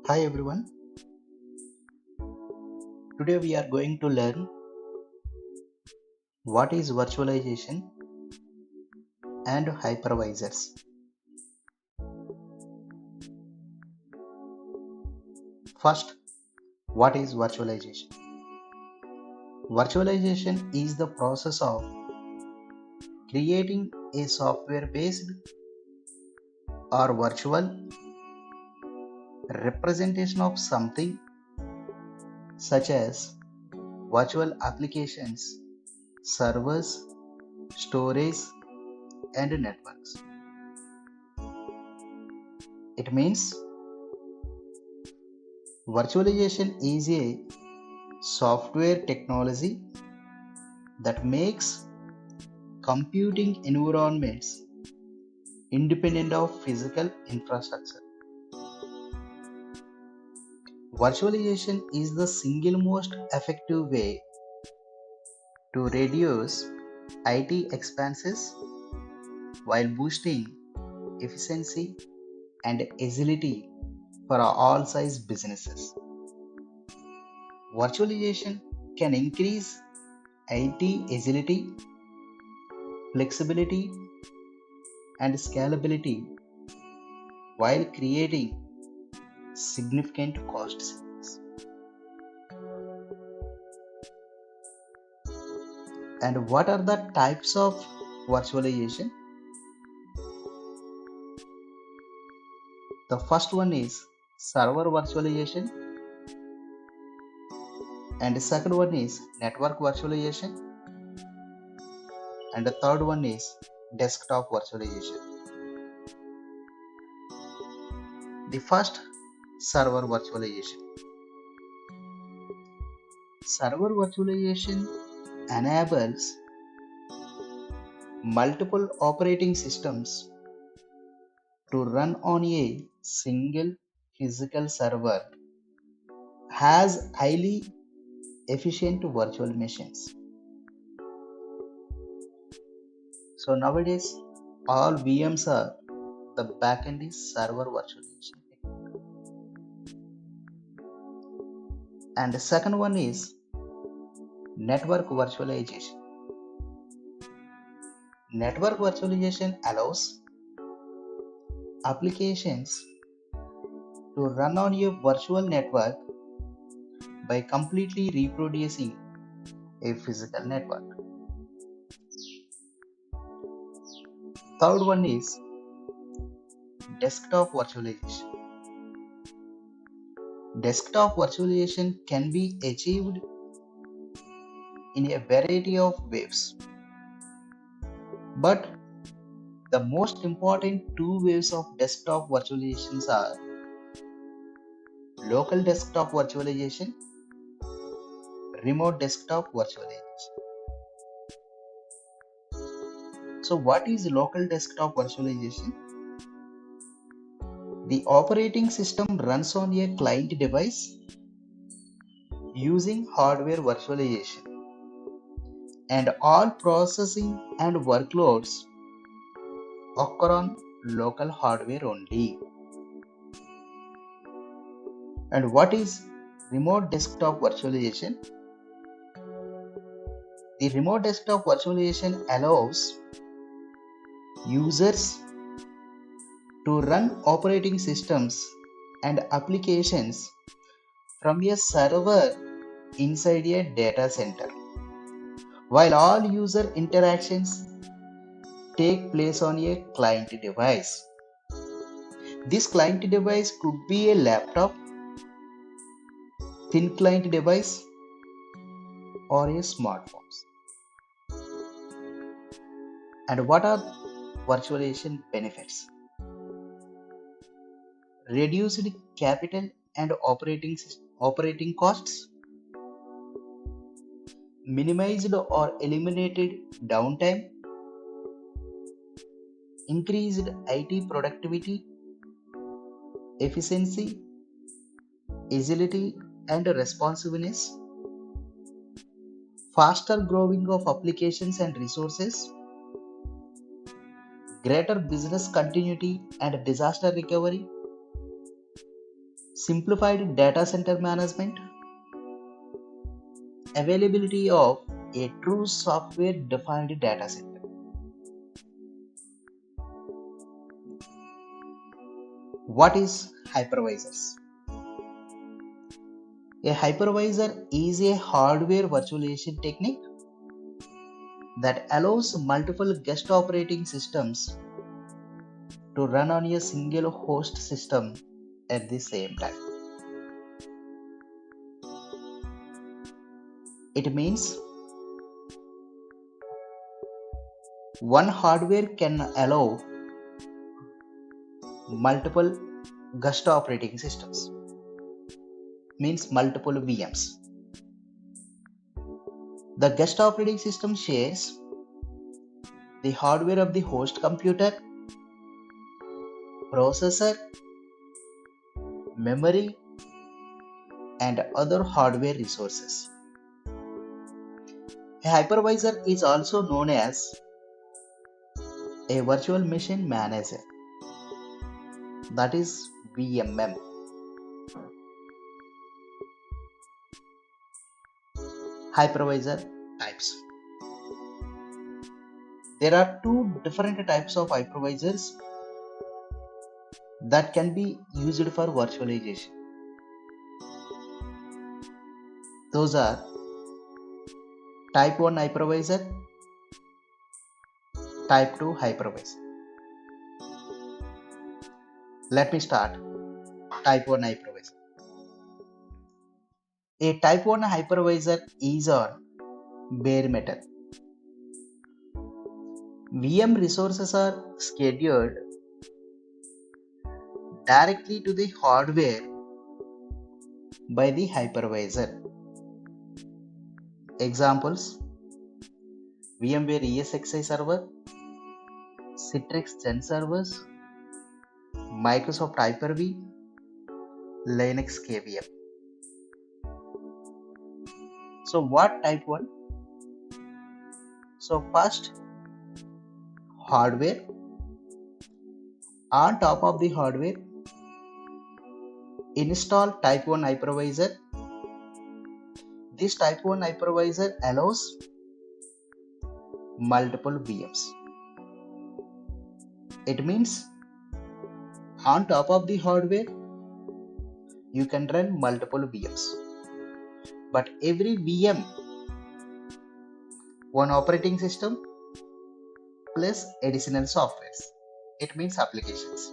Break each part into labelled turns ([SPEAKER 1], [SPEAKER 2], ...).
[SPEAKER 1] Hi everyone, today we are going to learn what is virtualization and hypervisors. First, what is virtualization? Virtualization is the process of creating a software based or virtual representation of something such as virtual applications, servers, storage, and networks. It means virtualization is a software technology that makes computing environments independent of physical infrastructure. Virtualization is the single most effective way to reduce IT expenses while boosting efficiency and agility for all size businesses. Virtualization can increase IT agility, flexibility, and scalability while creating significant cost savings. And what are the types of virtualization? The first one is server virtualization, and the second one is network virtualization, and the third one is desktop virtualization. The first, server virtualization. Server virtualization enables multiple operating systems to run on a single physical server, has highly efficient virtual machines. So nowadays, all VMs are the backend is server virtualization. And the second one is network virtualization. Network virtualization allows applications to run on a virtual network by completely reproducing a physical network. Third one is desktop virtualization. Desktop virtualization can be achieved in a variety of ways, but the most important two ways of desktop virtualizations are local desktop virtualization, remote desktop virtualization. So what is local desktop virtualization? The operating system runs on a client device using hardware virtualization, and all processing and workloads occur on local hardware only. And what is remote desktop virtualization? The remote desktop virtualization allows users to run operating systems and applications from a server inside a data center, while all user interactions take place on a client device. This client device could be a laptop, thin client device, or a smartphone. And what are virtualization benefits? Reduced capital and operating costs, minimized or eliminated downtime, increased IT productivity, efficiency, agility, and responsiveness, faster growing of applications and resources, greater business continuity and disaster recovery, simplified data center management, availability of a true software defined data center. What is hypervisors? A hypervisor is a hardware virtualization technique that allows multiple guest operating systems to run on a single host system at the same time. It means one hardware can allow multiple guest operating systems, means multiple VMs. The guest operating system shares the hardware of the host computer, processor, memory, and other hardware resources. A hypervisor is also known as a virtual machine manager, that is VMM. Hypervisor types. There are two different types of hypervisors that can be used for virtualization. Those are type 1 hypervisor, type 2 hypervisor. Let me start. Type 1 hypervisor. A type 1 hypervisor is on bare metal. VM resources are scheduled directly to the hardware by the hypervisor. Examples: VMware ESXi server, Citrix Xen servers, Microsoft Hyper-V, Linux KVM. So what type 1? So first, hardware. On top of the hardware, install type 1 hypervisor. This type 1 hypervisor allows multiple VMs. It means on top of the hardware, you can run multiple VMs. But every VM, one operating system plus additional softwares. It means applications.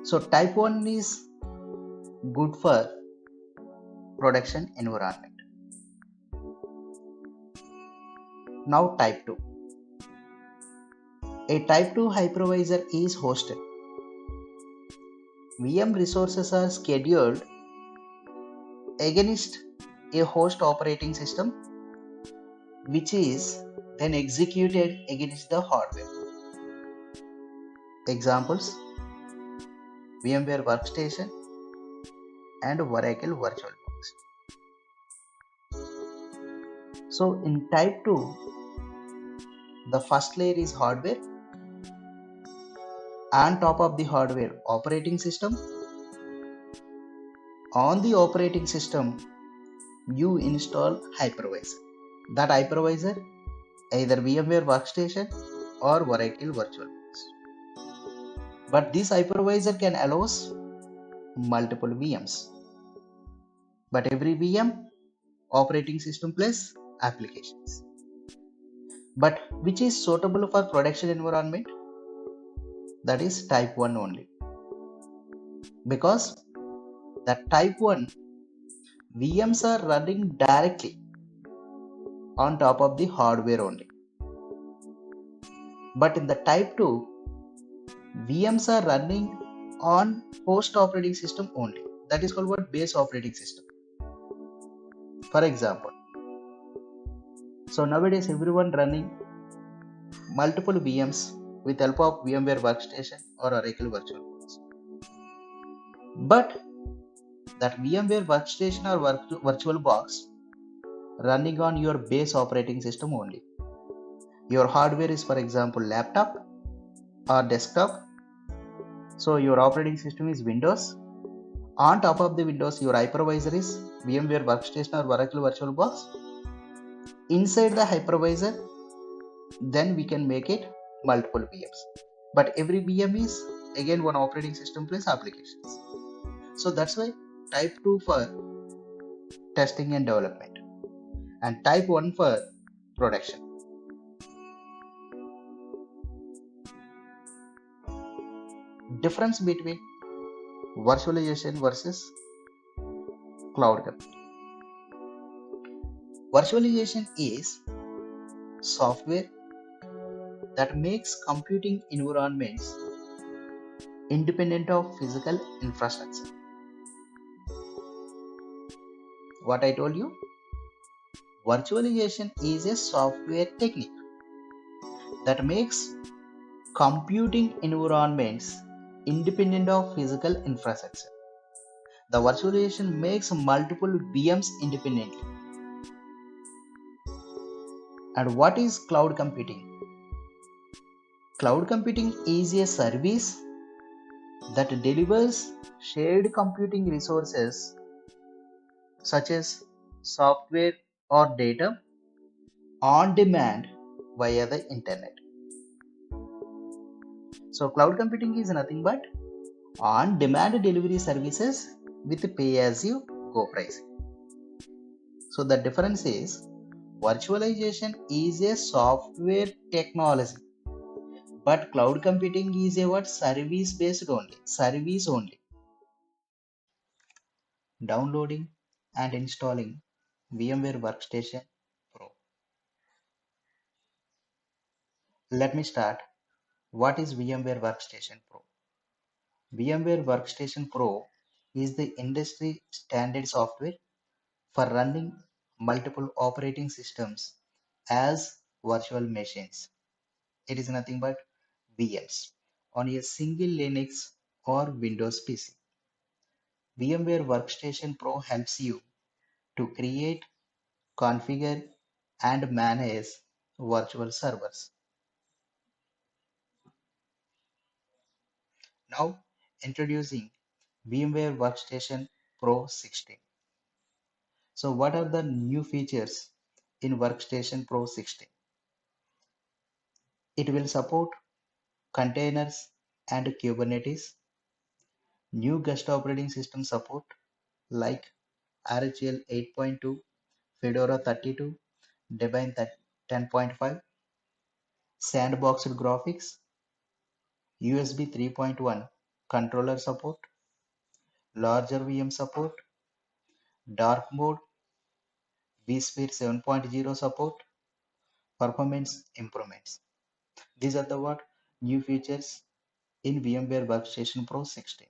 [SPEAKER 1] So type 1 is good for production environment. Now type 2. A type 2 hypervisor is hosted. VM resources are scheduled against a host operating system, which is then executed against the hardware. Examples: VMware Workstation and Oracle VirtualBox. So in type 2, the first layer is hardware. On top of the hardware, operating system. On the operating system, you install hypervisor. That hypervisor, either VMware Workstation or Oracle VirtualBox. But this hypervisor can allow multiple VMs. But every VM, operating system plus applications. But which is suitable for production environment? That is type 1 only. Because the type 1 VMs are running directly on top of the hardware only. But in the type 2, VMs are running on host operating system only. That is called what? Base operating system. For example, so nowadays everyone running multiple VMs with help of VMware Workstation or Oracle VirtualBox. But that VMware Workstation or VirtualBox running on your base operating system only. Your hardware is, for example, laptop or desktop, So your operating system is Windows. On top of the Windows, your hypervisor is VMware Workstation or Oracle VirtualBox. Inside the hypervisor, then we can make it multiple VMs. But every VM is again one operating system plus applications. So that's why type 2 for testing and development and type 1 for production. Difference between virtualization versus cloud computing. Virtualization is software that makes computing environments independent of physical infrastructure. What I told you, virtualization is a software technique that makes computing environments independent of physical infrastructure. The virtualization makes multiple VMs independently. And what is cloud computing? Cloud computing is a service that delivers shared computing resources such as software or data on demand via the internet. So, cloud computing is nothing but on demand delivery services with pay as you go pricing. So, the difference is virtualization is a software technology, but cloud computing is a what service based only, service only. Downloading and installing VMware Workstation Pro. Let me start. What is VMware Workstation Pro? VMware Workstation Pro is the industry standard software for running multiple operating systems as virtual machines. It is nothing but VMs on a single Linux or Windows PC. VMware Workstation Pro helps you to create, configure, and manage virtual servers. Now, introducing VMware Workstation Pro 16. So, what are the new features in Workstation Pro 16? It will support containers and Kubernetes, new guest operating system support like RHEL 8.2, Fedora 32, Debian 10.5, sandboxed graphics, USB 3.1 controller support, larger VM support, dark mode, vSphere 7.0 support, performance improvements. These are the what new features in VMware Workstation Pro 16.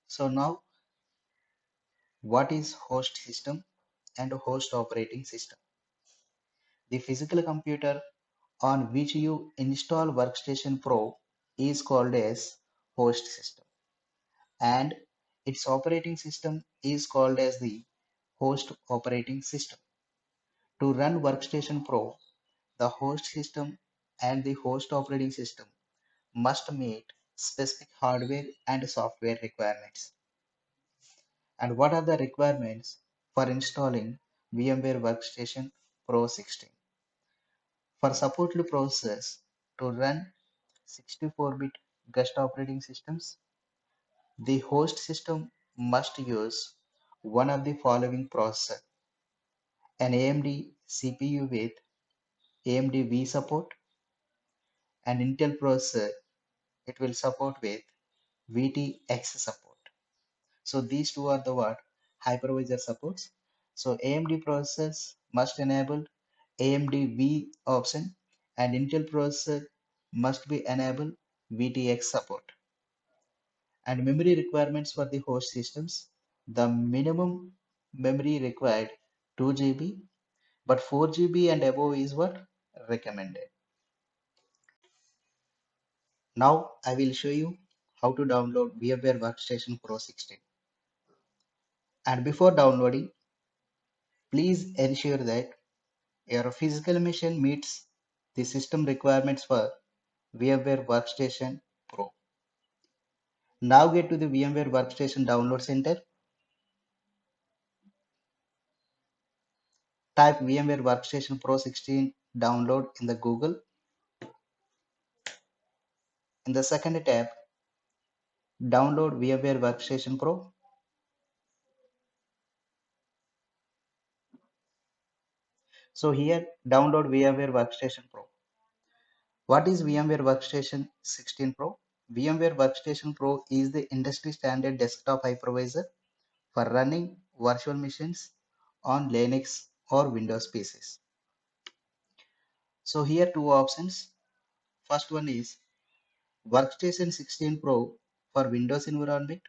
[SPEAKER 1] So now what is host system and host operating system? The physical computer on which you install Workstation Pro is called as host system, and its operating system is called as the host operating system. To run Workstation Pro, the host system and the host operating system must meet specific hardware and software requirements. And what are the requirements for installing VMware Workstation Pro 16? For supported processors to run 64-bit guest operating systems, the host system must use one of the following processor: an AMD CPU with AMD V support, an Intel processor it will support with VTX support. So these two are the what hypervisor supports. So AMD processors must enable AMD V option, and Intel processor must be enable VTX support. And memory requirements for the host systems. The minimum memory required 2 GB, but 4 GB and above is what recommended. Now I will show you how to download VMware Workstation Pro 16. And before downloading, please ensure that your physical machine meets the system requirements for VMware Workstation Pro. Now get to the VMware Workstation Download Center. Type VMware Workstation Pro 16 download in the Google. In the second tab, download VMware Workstation Pro. So here, download VMware Workstation Pro. What is VMware Workstation 16 Pro? VMware Workstation Pro is the industry standard desktop hypervisor for running virtual machines on Linux or Windows PCs. So here two options. First one is Workstation 16 Pro for Windows environment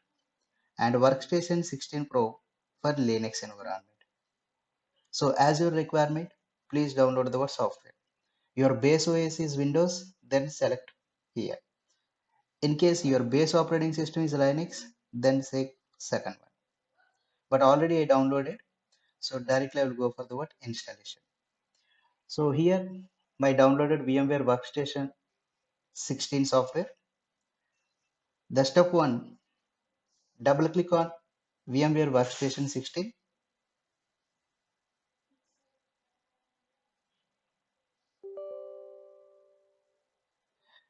[SPEAKER 1] and Workstation 16 Pro for Linux environment. So as your requirement, please download the software. Your base OS is Windows, then select here. In case your base operating system is Linux, then say second one. But already I downloaded, so directly I will go for the installation. So here my downloaded VMware Workstation 16 software. The step one, double click on VMware Workstation 16.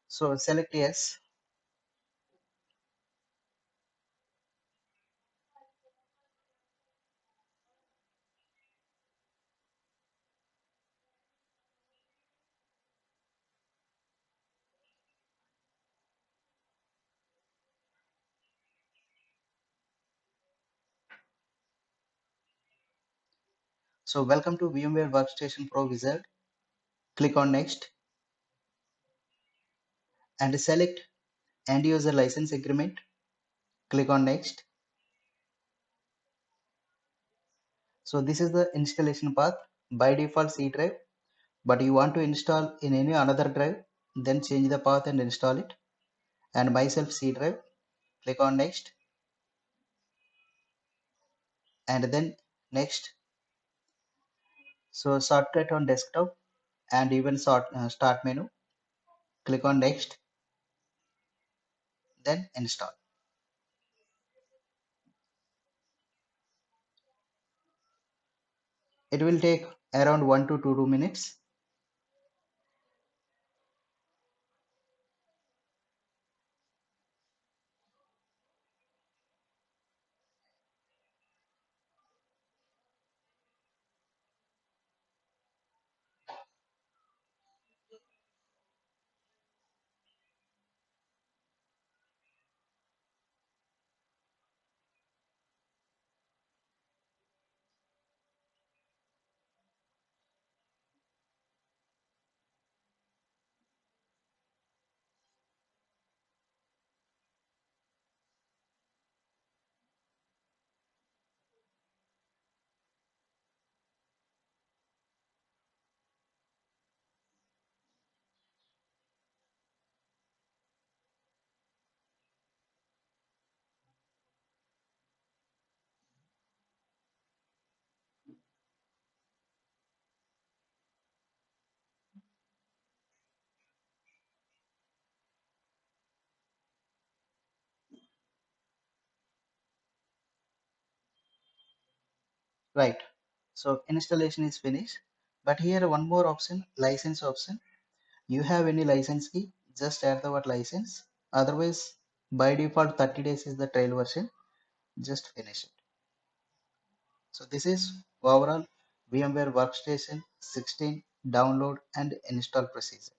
[SPEAKER 1] So select yes. So welcome to VMware Workstation Pro wizard. Click on next and select end user license agreement. Click on next. So this is the installation path. By default C drive, but you want to install in any another drive, then change the path and install it. And myself C drive. Click on next and then next. So shortcut on desktop and even start menu. Click on next, then install. It will take around 1 to 2 minutes. Right. So installation is finished. But here one more option, license option. You have any license key, just add the word license. Otherwise, by default 30 days is the trial version. Just finish it. So this is overall VMware Workstation 16 download and install procedure.